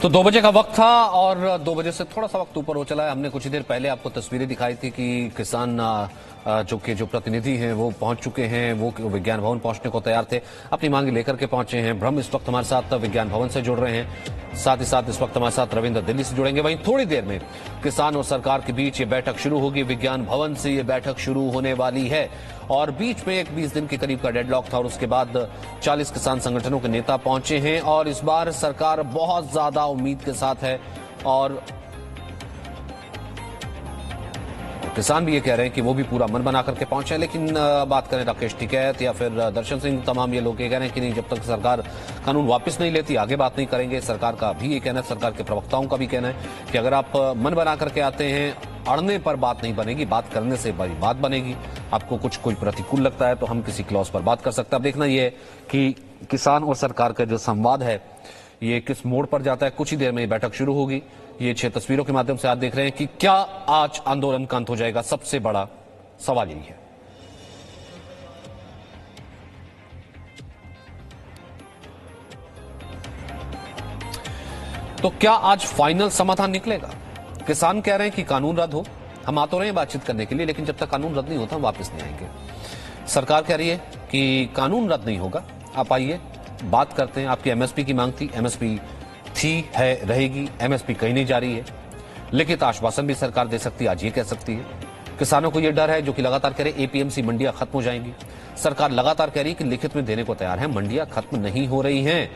तो 2 बजे का वक्त था और 2 बजे से थोड़ा सा वक्त ऊपर हो चला है। हमने कुछ ही देर पहले आपको तस्वीरें दिखाई थी कि किसान जो प्रतिनिधि हैं वो पहुंच चुके हैं, वो विज्ञान भवन पहुंचने को तैयार थे, अपनी मांगे लेकर के पहुंचे हैं। ब्रह्म इस वक्त हमारे साथ विज्ञान भवन से जुड़ रहे हैं, साथ ही साथ इस वक्त हमारे साथ रविंद्र दिल्ली से जुड़ेंगे। वहीं थोड़ी देर में किसान और सरकार के बीच ये बैठक शुरू होगी। विज्ञान भवन से ये बैठक शुरू होने वाली है और बीच में एक 20 दिन के करीब का डेडलॉक था और उसके बाद 40 किसान संगठनों के नेता पहुंचे हैं और इस बार सरकार बहुत ज्यादा उम्मीद के साथ है और किसान भी ये कह रहे हैं कि वो भी पूरा मन बना करके पहुंचे हैं। लेकिन बात करें राकेश टिकैत या फिर दर्शन सिंह, तमाम ये लोग ये कह रहे हैं कि नहीं, जब तक सरकार कानून वापस नहीं लेती आगे बात नहीं करेंगे। सरकार का भी ये कहना है, सरकार के प्रवक्ताओं का भी कहना है कि अगर आप मन बना करके आते हैं, अड़ने पर बात नहीं बनेगी, बात करने से बड़ी बात बनेगी। आपको कुछ कोई प्रतिकूल लगता है तो हम किसी क्लॉज पर बात कर सकते हैं। अब देखना यह है कि किसान और सरकार का जो संवाद है ये किस मोड़ पर जाता है। कुछ ही देर में ये बैठक शुरू होगी। ये 6 तस्वीरों के माध्यम से आप देख रहे हैं कि क्या आज आंदोलन का अंत हो जाएगा। सबसे बड़ा सवाल यही है। तो क्या आज फाइनल समाधान निकलेगा? किसान कह रहे हैं कि कानून रद्द हो। हम आ तो रहे हैं बातचीत करने के लिए, लेकिन जब तक कानून रद्द नहीं होता हम वापस नहीं आएंगे। सरकार कह रही है कि कानून रद्द नहीं होगा, आप आइए बात करते हैं। आपकी एमएसपी की मांग थी, एमएसपी थी, है, रहेगी। एमएसपी कहीं नहीं जा रही है। लिखित आश्वासन भी सरकार दे सकती है, आज ये कह सकती है। किसानों को यह डर है, जो कि लगातार कह रहे एपीएमसी मंडियां खत्म हो जाएंगी। सरकार लगातार कह रही है कि लिखित में देने को तैयार है, मंडियां खत्म नहीं हो रही हैं।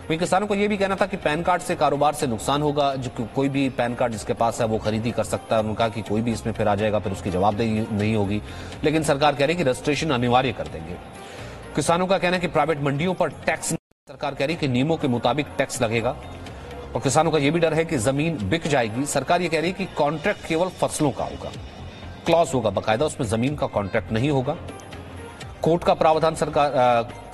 वहीं किसानों को यह भी कहना था कि पैन कार्ड से कारोबार से नुकसान होगा, जो कोई भी पैन कार्ड जिसके पास है वो खरीदी कर सकता है। उन्होंने कहा कि कोई भी इसमें फिर आ जाएगा, फिर उसकी जवाबदेही नहीं होगी। लेकिन सरकार कह रही है कि रजिस्ट्रेशन अनिवार्य कर देंगे। किसानों का कहना है कि प्राइवेट मंडियों पर टैक्स, सरकार कह रही है कि नियमों के मुताबिक टैक्स लगेगा। और किसानों का यह भी डर है कि जमीन बिक जाएगी। सरकार यह कह रही है कि कॉन्ट्रैक्ट केवल फसलों का होगा, क्लॉज होगा बाकायदा, उसमें जमीन का कॉन्ट्रैक्ट नहीं होगा। कोर्ट का प्रावधान सरकार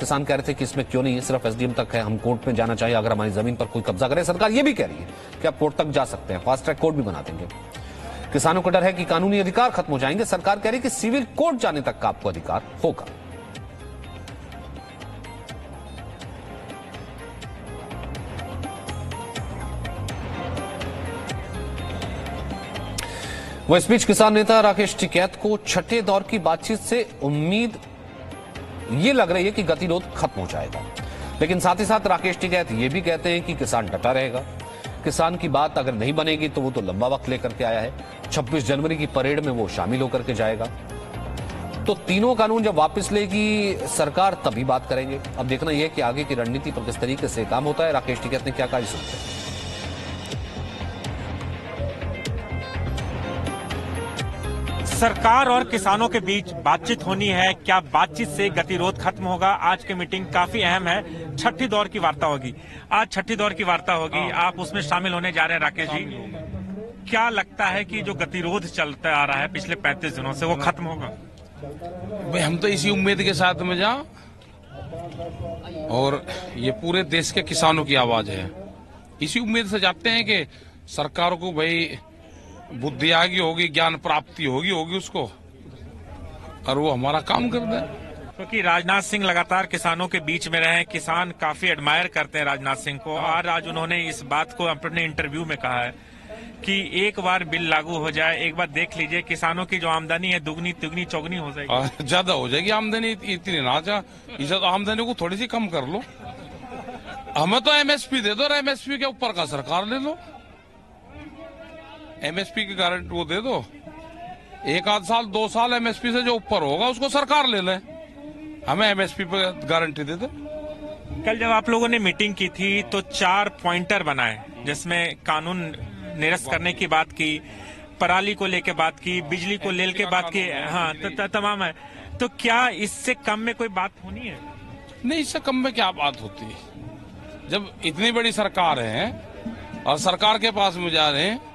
किसान कह रहे थे कि इसमें क्यों नहीं है, सिर्फ एसडीएम तक है, हम कोर्ट में जाना चाहिए अगर हमारी जमीन पर कोई कब्जा करे। सरकार यह भी कह रही है कि आप कोर्ट तक जा सकते हैं, फास्ट ट्रैक कोर्ट भी बना देंगे। किसानों को डर है कि कानूनी अधिकार खत्म हो जाएंगे। सरकार कह रही है कि सिविल कोर्ट जाने तक का आपको अधिकार होगा। वह इस बीच किसान नेता राकेश टिकैत को छठे दौर की बातचीत से उम्मीद ये लग रही है कि गतिरोध खत्म हो जाएगा। लेकिन साथ ही साथ राकेश टिकैत ये भी कहते हैं कि किसान डटा रहेगा। किसान की बात अगर नहीं बनेगी तो वो तो लंबा वक्त लेकर के आया है। 26 जनवरी की परेड में वो शामिल होकर के जाएगा। तो तीनों कानून जब वापस लेगी सरकार तभी बात करेंगे। अब देखना यह है कि आगे की रणनीति पर किस तरीके से काम होता है। राकेश टिकैत ने क्या कहा, सुनते हैं। सरकार और किसानों के बीच बातचीत होनी है। क्या बातचीत से गतिरोध खत्म होगा? आज की मीटिंग काफी अहम है, छठी दौर की वार्ता होगी। आज छठी दौर की वार्ता होगी, आप उसमें शामिल होने जा रहे हैं। राकेश जी, क्या लगता है कि जो गतिरोध चलता आ रहा है पिछले 35 दिनों से, वो खत्म होगा? भाई हम तो इसी उम्मीद के साथ में जा, और ये पूरे देश के किसानों की आवाज है। इसी उम्मीद से जाते हैं कि सरकार को भाई बुद्धि आगी होगी, ज्ञान प्राप्ति होगी उसको, और वो हमारा काम कर दे। क्योंकि राजनाथ सिंह लगातार किसानों के बीच में रहे, किसान काफी एडमायर करते हैं राजनाथ सिंह को, और आज उन्होंने इस बात को अपने इंटरव्यू में कहा है कि एक बार बिल लागू हो जाए, एक बार देख लीजिए, किसानों की जो आमदनी है दुगनी तिगनी चौगनी हो जाएगी, ज्यादा हो जाएगी आमदनी। इतनी ना जा, इस आमदनी को थोड़ी सी कम कर लो। हमें तो एमएसपी दे दो, और एमएसपी के ऊपर का सरकार ले लो। एमएसपी की गारंटी वो दे दो, 1 आध साल 2 साल एमएसपी से जो ऊपर होगा उसको सरकार ले ले, हमें एमएसपी पर गारंटी दे दे। कल जब आप लोगों ने मीटिंग की थी तो 4 पॉइंटर बनाए, जिसमें कानून निरस्त करने की बात की, पराली को लेके बात की, बिजली को ले के बात की, हाँ तमाम है। तो क्या इससे कम में कोई बात होनी है? नहीं, इससे कम में क्या बात होती है? जब इतनी बड़ी सरकार है और सरकार के पास में जा रहे हैं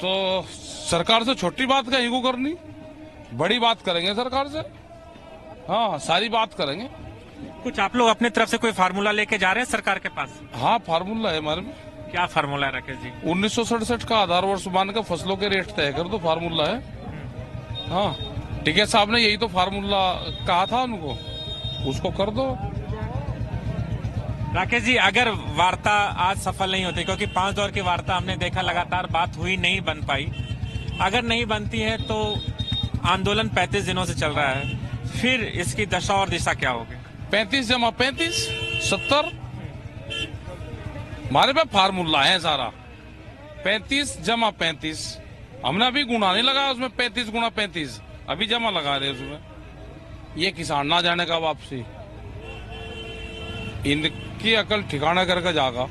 तो सरकार से छोटी बात कहीं को करनी, बड़ी बात करेंगे सरकार से। हाँ, सारी बात करेंगे। कुछ आप लोग अपने तरफ से कोई फार्मूला लेके जा रहे हैं सरकार के पास? हाँ, फार्मूला है हमारे में। क्या फार्मूला है राकेश जी? 1967 का आधार वर्ष मानकर फसलों के रेट तय कर दो, फार्मूला है। हाँ, टिकैत साहब ने यही तो फार्मूला कहा था उनको, उसको कर दो। राकेश जी, अगर वार्ता आज सफल नहीं होती, क्योंकि 5 दौर की वार्ता हमने देखा लगातार बात हुई, नहीं बन पाई, अगर नहीं बनती है तो आंदोलन 35 दिनों से चल रहा है, फिर इसकी दशा और दिशा क्या होगी? 35 जमा 35 70 हमारे पे फार्मूला है सारा। 35 जमा 35 हमने अभी गुणा नहीं लगाया उसमें, 35 गुणा 35 अभी जमा लगा रहे उसमें। ये किसान ना जाने का वापसी, इनकी अकल ठिकाना करके जागा।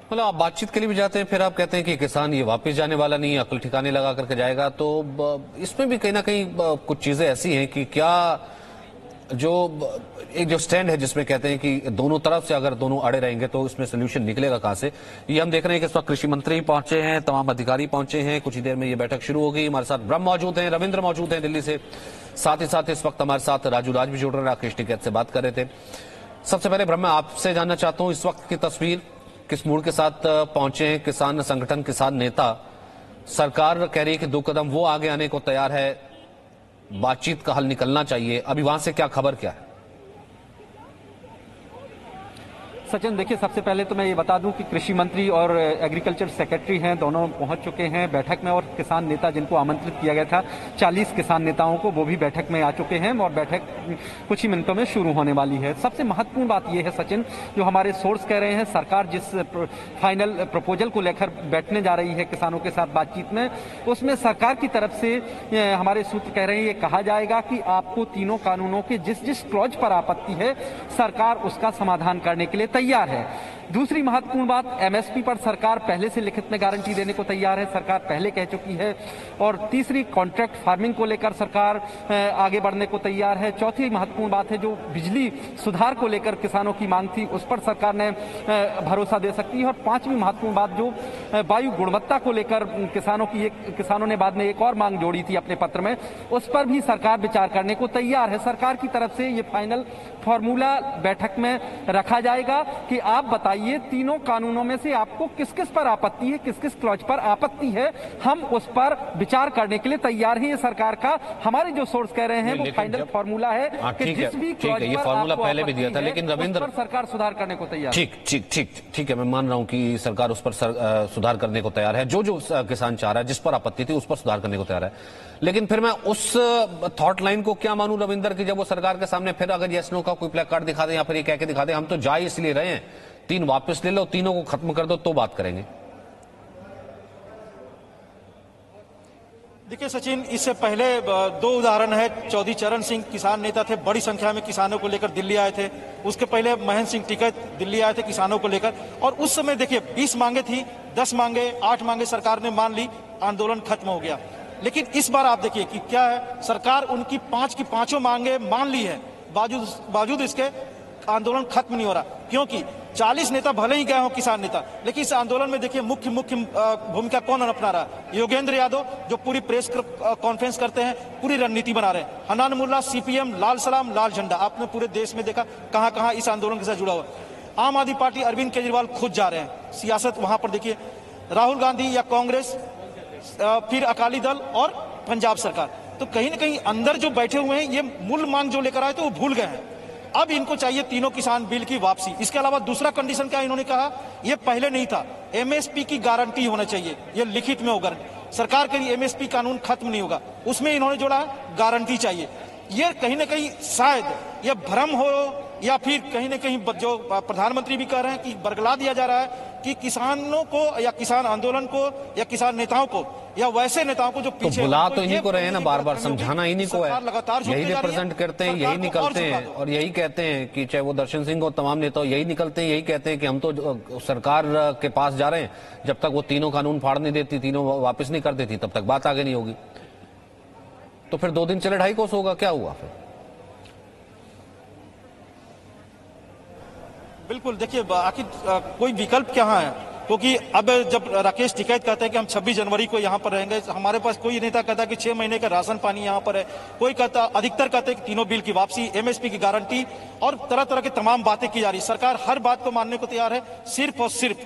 मतलब आप बातचीत के लिए भी जाते हैं, फिर आप कहते हैं कि किसान ये वापस जाने वाला नहीं है, अकल ठिकाने लगा करके जाएगा। तो इसमें भी कहीं ना कहीं कुछ चीजें ऐसी हैं कि क्या एक जो स्टैंड है जिसमें कहते हैं कि दोनों तरफ से अगर दोनों अड़े रहेंगे तो इसमें सोल्यूशन निकलेगा कहां से। ये हम देख रहे हैं कि इस वक्त कृषि मंत्री पहुंचे हैं, तमाम अधिकारी पहुंचे हैं, कुछ ही देर में ये बैठक शुरू होगी। हमारे साथ ब्रह्म मौजूद हैं, रविंद्र मौजूद हैं दिल्ली से, साथ ही साथ इस वक्त हमारे साथ राजू राज भी जुड़ रहे हैं, राकेश टिकैत से बात कर रहे थे। सबसे पहले ब्रह्म, आपसे जानना चाहता हूं इस वक्त की तस्वीर, किस मूड के साथ पहुंचे हैं किसान संगठन, किसान नेता? सरकार कह रही है कि 2 कदम वो आगे आने को तैयार है, बातचीत का हल निकलना चाहिए, अभी वहां से क्या खबर क्या है? सचिन, देखिए, सबसे पहले तो मैं ये बता दूं कि कृषि मंत्री और एग्रीकल्चर सेक्रेटरी हैं, दोनों पहुंच चुके हैं बैठक में, और किसान नेता जिनको आमंत्रित किया गया था 40 किसान नेताओं को, वो भी बैठक में आ चुके हैं और बैठक कुछ ही मिनटों में शुरू होने वाली है। सबसे महत्वपूर्ण बात यह है सचिन, जो हमारे सोर्स कह रहे हैं, सरकार जिस फाइनल प्रपोजल को लेकर बैठने जा रही है किसानों के साथ बातचीत में, उसमें सरकार की तरफ से हमारे सूत्र कह रहे हैं, ये कहा जाएगा कि आपको तीनों कानूनों के जिस जिस क्लॉज पर आपत्ति है, सरकार उसका समाधान करने के लिए तैयार है। दूसरी महत्वपूर्ण बात, एमएसपी पर सरकार पहले से लिखित में गारंटी देने को तैयार है, सरकार पहले कह चुकी है। और तीसरी, कॉन्ट्रैक्ट फार्मिंग को लेकर सरकार आगे बढ़ने को तैयार है। चौथी महत्वपूर्ण बात है, जो बिजली सुधार को लेकर किसानों की मांग थी, उस पर सरकार ने भरोसा दे सकती है। और पांचवी महत्वपूर्ण बात, जो वायु गुणवत्ता को लेकर किसानों ने बाद में एक और मांग जोड़ी थी अपने पत्र में, उस पर भी सरकार विचार करने को तैयार है। सरकार की तरफ से ये फाइनल फॉर्मूला बैठक में रखा जाएगा कि आप बताइए तीनों कानूनों में से आपको किस किस पर आपत्ति है, किस किस क्लॉज पर आपत्ति है, हम उस पर विचार करने के लिए तैयार हैं। ये सरकार का, हमारे जो सोर्स कह रहे हैं, वो फाइनल फॉर्मूला है कि जिस भी क्लॉज ये फॉर्मूला पहले भी दिया था, लेकिन रविंद्र, सरकार सुधार करने को तैयार है। ठीक है, मैं मान रहा हूं कि सरकार उस पर सुधार करने को तैयार है, जो किसान चाह रहा है, जिस पर आपत्ति थी उस पर सुधार करने को तैयार है। लेकिन फिर मैं उस थॉट लाइन को क्या मानूं रविंद्र, कि जब वो सरकार के सामने फिर अगर यस नो का कोई प्ले कार्ड दिखा दे या फिर ये कह के दिखा दे हम तो जा इसलिए रहे हैं, 3 वापस ले लो, तीनों को खत्म कर दो, तो बात करेंगे। देखिए सचिन, इससे पहले 2 उदाहरण है। चौधरी चरण सिंह किसान नेता थे, बड़ी संख्या में किसानों को लेकर दिल्ली आए थे। उसके पहले महेंद्र सिंह टिकैत दिल्ली आए थे किसानों को लेकर, और उस समय देखिए 20 मांगे थी, 10 मांगे, 8 मांगे सरकार ने मान ली, आंदोलन खत्म हो गया। लेकिन इस बार आप देखिए कि क्या है, सरकार उनकी 5 की 5 मांगे मान ली है, बावजूद इसके आंदोलन खत्म नहीं हो रहा। क्योंकि 40 नेता भले ही गए हों किसान नेता, लेकिन इस आंदोलन में देखिए मुख्य भूमिका कौन अपना रहा है? योगेंद्र यादव, जो पूरी प्रेस कॉन्फ्रेंस करते हैं, पूरी रणनीति बना रहे हैं। हनान मुल्ला, सीपीएम, लाल सलाम, लाल झंडा, आपने पूरे देश में देखा कहां कहां इस आंदोलन के साथ जुड़ा हुआ। आम आदमी पार्टी, अरविंद केजरीवाल खुद जा रहे हैं, सियासत वहां पर देखिए। राहुल गांधी या कांग्रेस, फिर अकाली दल और पंजाब सरकार, तो कहीं ना कहीं अंदर जो बैठे हुए हैं, ये मूल मांग जो लेकर आए थे वो भूल गए हैं। अब इनको चाहिए तीनों किसान बिल की वापसी। इसके अलावा दूसरा कंडीशन क्या इन्होंने कहा, ये पहले नहीं था, एमएसपी की गारंटी होना चाहिए, ये लिखित में होगा। सरकार के लिए एमएसपी कानून खत्म नहीं होगा, उसमें इन्होंने जोड़ा गारंटी चाहिए। ये कहीं ना कहीं शायद ये भ्रम हो, या फिर कहीं ना कहीं जो प्रधानमंत्री भी कह रहे हैं कि बरगला दिया जा रहा है कि किसानों को या किसान आंदोलन को या किसान नेताओं को या वैसे नेताओं को जो पीछे, तो बुला तो इन्हीं को रहे हैं ना, बार बार समझाना इन्हीं को है, यही रिप्रेजेंट करते हैं, यही निकलते हैं और यही कहते हैं कि चाहे वो दर्शन सिंह हो, तमाम नेता यही निकलते हैं, यही कहते हैं कि हम तो सरकार के पास जा रहे हैं, जब तक वो तीनों कानून फाड़ नहीं देती, तीनों वापस नहीं कर देती, तब तक बात आगे नहीं होगी। तो फिर 2 दिन चले 2.5 कोस होगा, क्या हुआ फिर? बिल्कुल, देखिए आखिर कोई विकल्प क्या है, क्योंकि अब जब राकेश टिकैत कहते हैं कि हम 26 जनवरी को यहाँ पर रहेंगे, हमारे पास कोई नेता कहता है कि 6 महीने का राशन पानी यहाँ पर है, कोई कहता, अधिकतर कहते हैं कि तीनों बिल की वापसी, एमएसपी की गारंटी और तरह तरह की तमाम बातें की जा रही। सरकार हर बात को मानने को तैयार है, सिर्फ और सिर्फ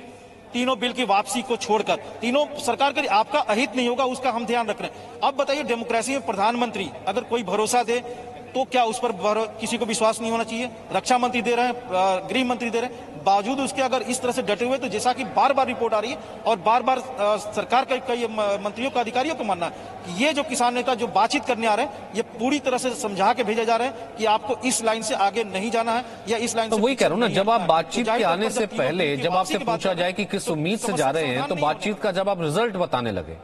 तीनों बिल की वापसी को छोड़कर। तीनों सरकार के आपका अहित नहीं होगा, उसका हम ध्यान रख रहे हैं। अब बताइए, डेमोक्रेसी में प्रधानमंत्री अगर कोई भरोसा दे, तो क्या उस पर किसी को विश्वास नहीं होना चाहिए? रक्षा मंत्री दे रहे हैं, गृह मंत्री दे रहे हैं, बावजूद उसके अगर इस तरह से डटे हुए, तो जैसा कि बार बार रिपोर्ट आ रही है और बार बार सरकार का कई मंत्रियों का अधिकारियों को मानना है कि ये जो किसान नेता जो बातचीत करने आ रहे हैं, ये पूरी तरह से समझा के भेजे जा रहे हैं कि आपको इस लाइन से आगे नहीं जाना है या इस लाइन तो से वही कह रहा हूं ना, जब आप बातचीत के आने तो से पहले जब आपसे पूछा जाए कि किस उम्मीद से जा रहे हैं, तो बातचीत का जब आप रिजल्ट बताने लगे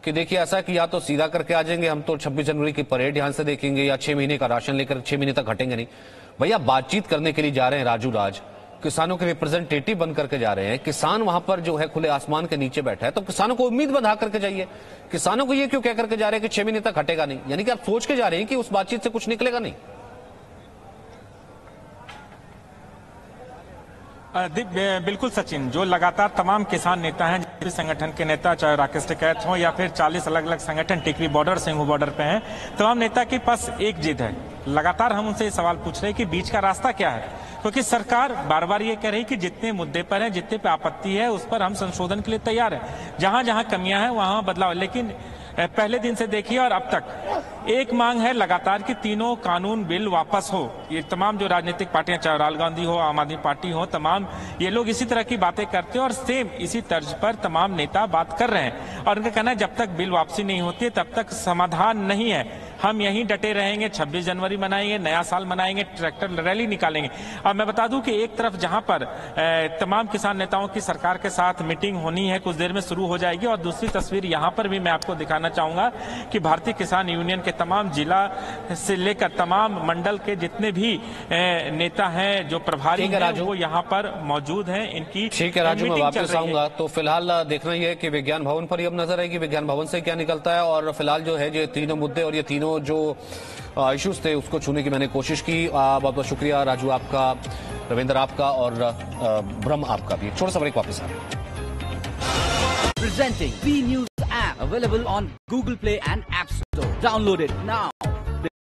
कि देखिए ऐसा कि या तो सीधा करके आ जाएंगे, हम तो 26 जनवरी की परेड यहां से देखेंगे, या 6 महीने का राशन लेकर 6 महीने तक हटेंगे नहीं। भैया बातचीत करने के लिए जा रहे हैं राजू राज, किसानों के रिप्रेजेंटेटिव बन करके जा रहे हैं, किसान वहां पर जो है खुले आसमान के नीचे बैठा है, तो किसानों को उम्मीद बंधा करके जाइए। किसानों को ये क्यों कह करके जा रहे हैं कि 6 महीने तक हटेगा नहीं? यानी कि आप सोच के जा रहे हैं कि उस बातचीत से कुछ निकलेगा नहीं। बिल्कुल सचिन, जो लगातार तमाम किसान नेता हैं, जिस भी संगठन के नेता, चाहे राकेश टिकैत हो या फिर 40 अलग अलग संगठन टिकरी बॉर्डर सिंघू बॉर्डर पे हैं, तमाम नेता के पास एक जिद है। लगातार हम उनसे सवाल पूछ रहे हैं कि बीच का रास्ता क्या है, क्योंकि सरकार बार बार ये कह रही कि जितने मुद्दे पर है, जितने पे आपत्ति है, उस पर हम संशोधन के लिए तैयार हैं, जहां जहां कमियां हैं वहां बदलाव। लेकिन पहले दिन से देखिए और अब तक एक मांग है लगातार कि तीनों कानून बिल वापस हो। ये तमाम जो राजनीतिक पार्टियां, चाहे राहुल गांधी हो, आम आदमी पार्टी हो, तमाम ये लोग इसी तरह की बातें करते हैं और सेम इसी तर्ज पर तमाम नेता बात कर रहे हैं। और उनका कहना है जब तक बिल वापसी नहीं होती है तब तक समाधान नहीं है, हम यहीं डटे रहेंगे, 26 जनवरी मनाएंगे, नया साल मनाएंगे, ट्रैक्टर रैली निकालेंगे। अब मैं बता दूं कि एक तरफ जहां पर तमाम किसान नेताओं की सरकार के साथ मीटिंग होनी है, कुछ देर में शुरू हो जाएगी, और दूसरी तस्वीर यहां पर भी मैं आपको दिखाना चाहूंगा कि भारतीय किसान यूनियन के तमाम जिला से लेकर तमाम मंडल के जितने भी नेता हैं, जो प्रभारी हैं, वो यहाँ पर मौजूद हैं। इनकी ठीक है राजू, मैं वापस आऊंगा। तो फिलहाल देखना ही है कि विज्ञान भवन पर ही अब नजर आएगी, विज्ञान भवन से क्या निकलता है। और फिलहाल जो है ये तीनों मुद्दे और ये तीनों जो इश्यूज थे उसको छूने की मैंने कोशिश की। बहुत बहुत शुक्रिया राजू आपका, रविंद्र आपका और ब्रह्म आपका भी। छोटा सा ब्रेक, वापस आ रहे हैं। Presenting B News app available on Google Play and App Store. Download it now.